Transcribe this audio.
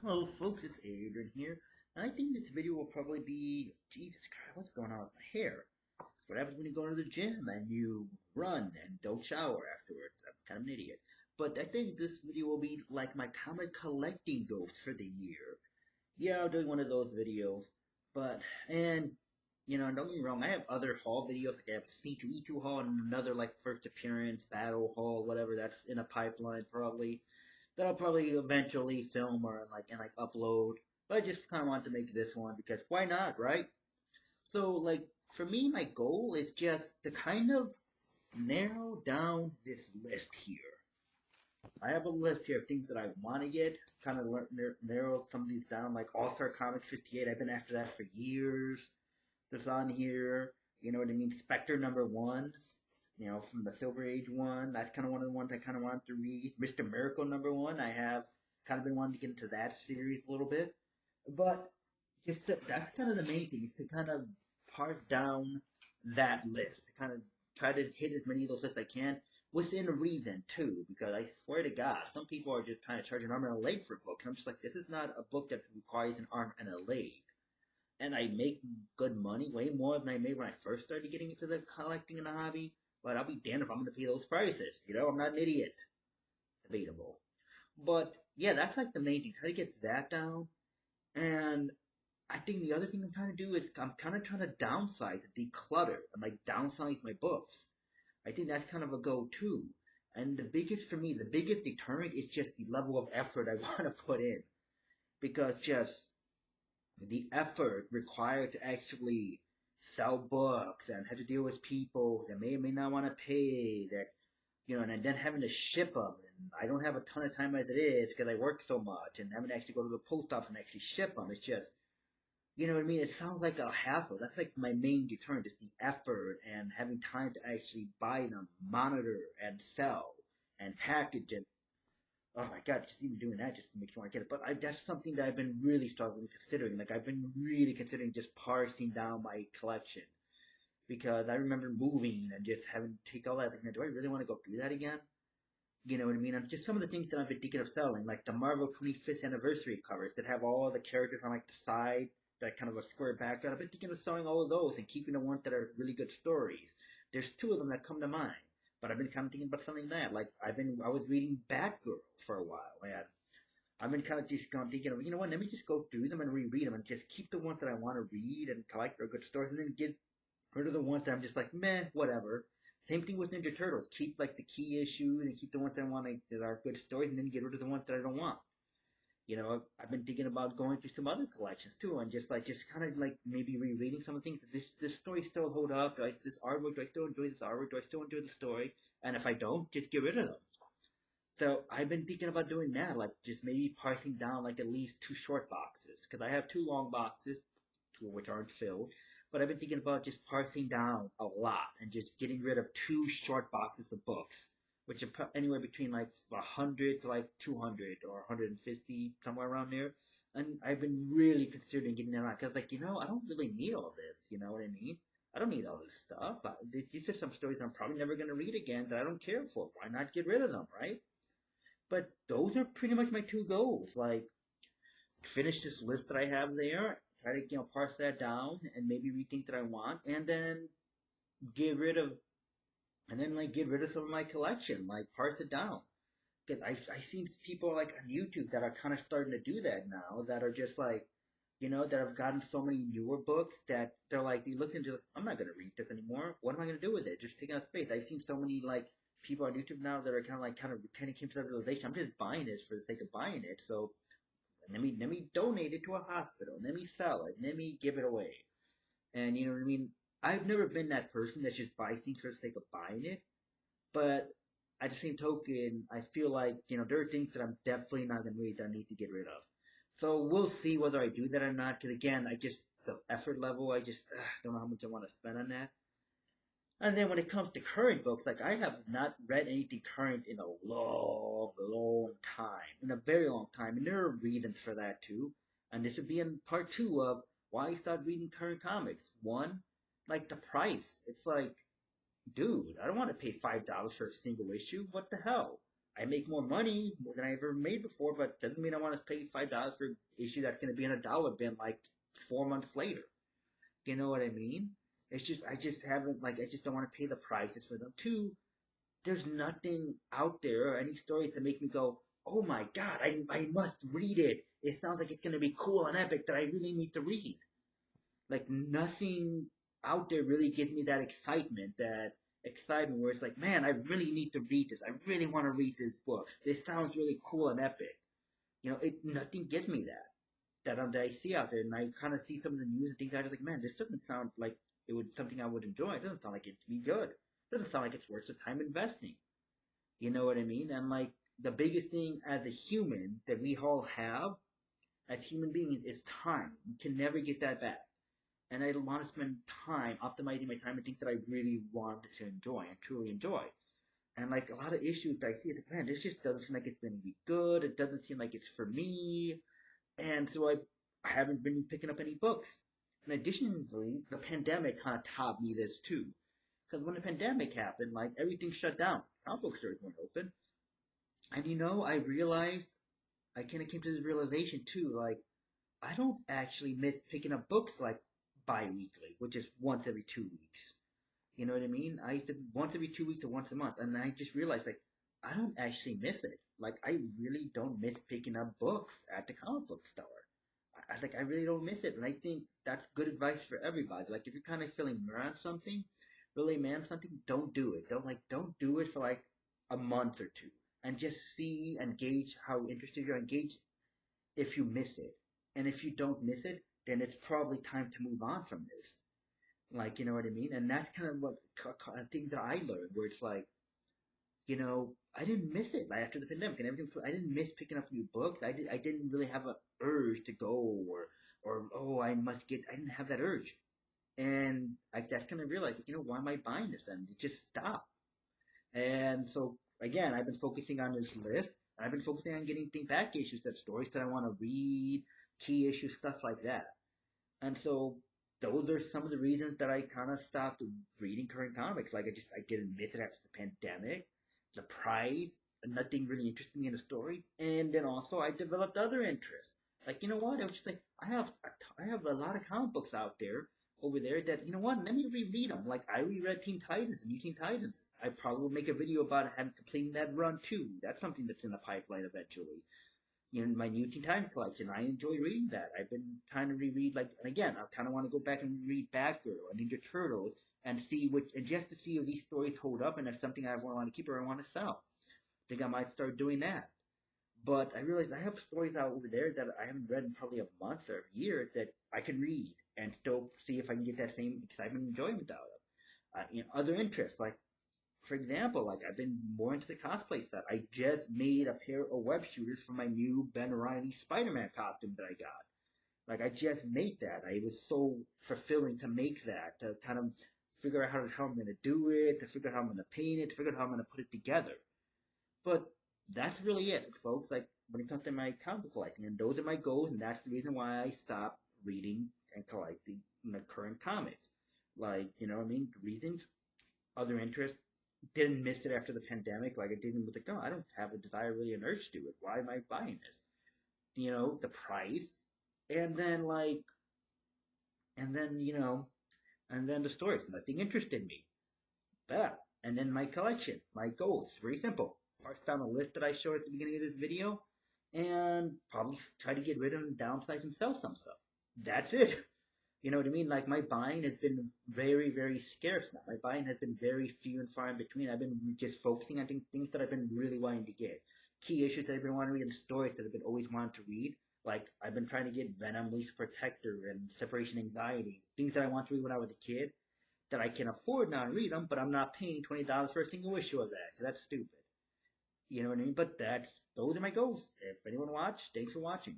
Hello folks, it's Adrian here, and I think this video will probably be, Jesus Christ, what's going on with my hair? What happens when you go to the gym and you run and don't shower afterwards? I'm kind of an idiot. But I think this video will be like my comic collecting goals for the year. Yeah, I'm doing one of those videos, and don't get me wrong, I have other haul videos, like I have a C2E2 haul and another like first appearance, battle haul, whatever, that's in a pipeline probably that I'll probably eventually film or like upload. But I just kind of want to make this one because why not, right? So like for me, my goal is just to kind of narrow down this list here. I have a list here of things that I want to get. Kind of narrow some of these down, like All Star Comics 58. I've been after that for years. There's on here. You know what I mean? Spectre #1. From the Silver Age one. That's kind of one of the ones I kind of wanted to read. Mr. Miracle #1. I have kind of been wanting to get into that series a little bit. But that's kind of the main thing, is to kind of parse down that list. To kind of try to hit as many of those lists as I can within reason, too. Because I swear to God, some people are just kind of charging an arm and a leg for books. I'm just like, this is not a book that requires an arm and a leg. And I make good money, way more than I made when I first started getting into the collecting and the hobby. But I'll be damned if I'm going to pay those prices. I'm not an idiot. Debatable. But yeah, that's like the main thing. Try to get that down. And I think the other thing I'm trying to do is I'm kind of trying to downsize, declutter, and like downsize my books. I think that's kind of a go-to. And the biggest for me, the biggest deterrent is just the level of effort I want to put in. Because just the effort required to actually sell books and have to deal with people that may or may not want to pay, and then having to ship them. And I don't have a ton of time as it is because I work so much, and having to actually go to the post office and actually ship them. It's just, you know what I mean? It sounds like a hassle. That's like my main deterrent, is the effort and having time to actually buy them, monitor and sell and package and oh my God, just even doing that just makes me want to get it. But that's something that I've been really struggling considering. Like I've been really considering just parsing down my collection because I remember moving and just having to take all that. Like, do I really want to go through that again? You know what I mean? And just some of the things that I've been thinking of selling, like the Marvel 25th anniversary covers that have all the characters on like the side, that kind of a square background. I've been thinking of selling all of those and keeping the ones that are really good stories. There's two of them that come to mind. But I've been kind of thinking about something that, like, I was reading Batgirl for a while, and I've been kind of just kind of thinking of, you know what, let me just go through them and reread them and just keep the ones that I want to read and collect their good stories, and then get rid of the ones that I'm just like, meh, whatever. Same thing with Ninja Turtles. Keep like the key issues and keep the ones that I want that are good stories, and then get rid of the ones that I don't want. I've been thinking about going through some other collections too, and just kind of like maybe rereading some of the things. This story still hold up? This artwork? Do I still enjoy this artwork? Do I still enjoy the story? And if I don't, just get rid of them. So I've been thinking about doing that, like just maybe parsing down like at least two short boxes, because I have two long boxes, two of which aren't filled. But I've been thinking about just parsing down a lot and just getting rid of two short boxes of books, which are anywhere between like 100 to like 200 or 150, somewhere around there. And I've been really considering getting that out because, like, I don't really need all this. You know what I mean? I don't need all this stuff. These are some stories I'm probably never going to read again that I don't care for. Why not get rid of them, right? But those are pretty much my two goals. Like, finish this list that I have there, try to, parse that down and maybe read things that I want, and then get rid of, like get rid of some of my collection, like parse it down. Because I've seen people like on YouTube that are kind of starting to do that now, that are just like, that have gotten so many newer books that they're like, they look into, I'm not going to read this anymore. What am I going to do with it? Just taking up space. I've seen so many like people on YouTube now that are kind of came to that realization. I'm just buying this for the sake of buying it. So let me donate it to a hospital. Let me sell it. Let me give it away. And you know what I mean? I've never been that person that just buys things for the sake of buying it. But at the same token, I feel like, there are things that I'm definitely not going to read that I need to get rid of. So we'll see whether I do that or not. Because again, the effort level, I just don't know how much I want to spend on that. And then when it comes to current books, like I have not read anything current in a long, long time, in a very long time. And there are reasons for that too. And this would be in part two of why I started reading current comics. One, like the price. It's like, dude, I don't want to pay $5 for a single issue. What the hell? I make more money than I ever made before, but doesn't mean I want to pay $5 for an issue that's going to be in a dollar bin like 4 months later. You know what I mean? It's just I just haven't like I just don't want to pay the prices for them. Two, there's nothing out there or any stories that make me go, oh my god, I must read it. It sounds like it's gonna be cool and epic that I really need to read. Like nothing out there really gives me that excitement where it's like, man, I really need to read this. I really want to read this book. This sounds really cool and epic. It nothing gives me that I see out there, and I kind of see some of the news and things. I was like, man, this doesn't sound like it would something I would enjoy. It doesn't sound like it'd be good. It doesn't sound like it's worth the time investing. You know what I mean? And like the biggest thing as a human that we all have as human beings is time. We can never get that back. And I want to spend time optimizing my time and things that I really want to enjoy and truly enjoy. And like a lot of issues that I see, it's like, man, this just doesn't seem like it's going to be good. It doesn't seem like it's for me. And so I haven't been picking up any books. And additionally, the pandemic kind of taught me this too. Because when the pandemic happened, like everything shut down. Comic book stores weren't open. And I realized, I kind of came to this realization too, like, I don't actually miss picking up books like bi-weekly, which is once every 2 weeks. You know what I mean? I used to once every 2 weeks or once a month. And I just realized, like, I don't actually miss it. Like, I really don't miss picking up books at the comic book store. I really don't miss it. And I think that's good advice for everybody. Like, if you're kind of feeling meh on something, really mad at something, don't do it. Don't do it for like a month or two. And just see and gauge how interested you're engaged if you miss it. And if you don't miss it, then it's probably time to move on from this. Like, you know what I mean? And that's kind of what a thing that I learned, where it's like, I didn't miss it like after the pandemic and everything. So I didn't miss picking up new books. I didn't really have an urge to go or oh, I must get. I didn't have that urge, and that's kind of realized, why am I buying this? And it just stopped. And so again, I've been focusing on this list. I've been focusing on getting things back issues of stories that I want to read, key issues, stuff like that. And so those are some of the reasons that I kind of stopped reading current comics. Like I didn't miss it after the pandemic, the price, nothing really interested me in the stories, and then also I developed other interests. Like what? I was just like, I have a lot of comic books out there over there that let me reread them. Like I reread Teen Titans and New Teen Titans. I probably will make a video about having completing that run too. That's something that's in the pipeline eventually. My New Teen Titans collection. I enjoy reading that. I've been trying to reread, like, and again, I kind of want to go back and reread Batgirl and Ninja Turtles and see and just to see if these stories hold up and if something I want to keep or I want to sell. I think I might start doing that. But I realized I have stories out over there that I haven't read in probably a month or a year that I can read and still see if I can get that same excitement and enjoyment out of. Other interests, like for example, like I've been more into the cosplay stuff. I just made a pair of web shooters for my new Ben Riley Spider-Man costume that I got. Like I just made that. It was so fulfilling to make that, to kind of figure out how I'm gonna do it, to figure out how I'm gonna paint it, to figure out how I'm gonna put it together. But that's really it, folks. Like when it comes to my comic book collecting, and those are my goals, and that's the reason why I stopped reading and collecting the current comics. Like, what I mean? Reasons, other interests, didn't miss it after the pandemic. Like I didn't was like, oh, I don't have a desire really an urge to do it. Why am I buying this? The price. And then like and then, and then the stories. Nothing interested me. That. And then my collection, my goals. Very simple. First down the list that I showed at the beginning of this video. And probably try to get rid of them, downsize and sell some stuff. That's it. You know what I mean? Like my buying has been very, very scarce now. My buying has been very few and far in between. I've been just focusing on things that I've been really wanting to get. Key issues that I've been wanting to read and stories that I've been always wanting to read. Like I've been trying to get Venom, Least Protector, and Separation Anxiety. Things that I wanted to read when I was a kid that I can afford now and read them, but I'm not paying $20 for a single issue of that because that's stupid. You know what I mean? But those are my goals. If anyone watched, thanks for watching.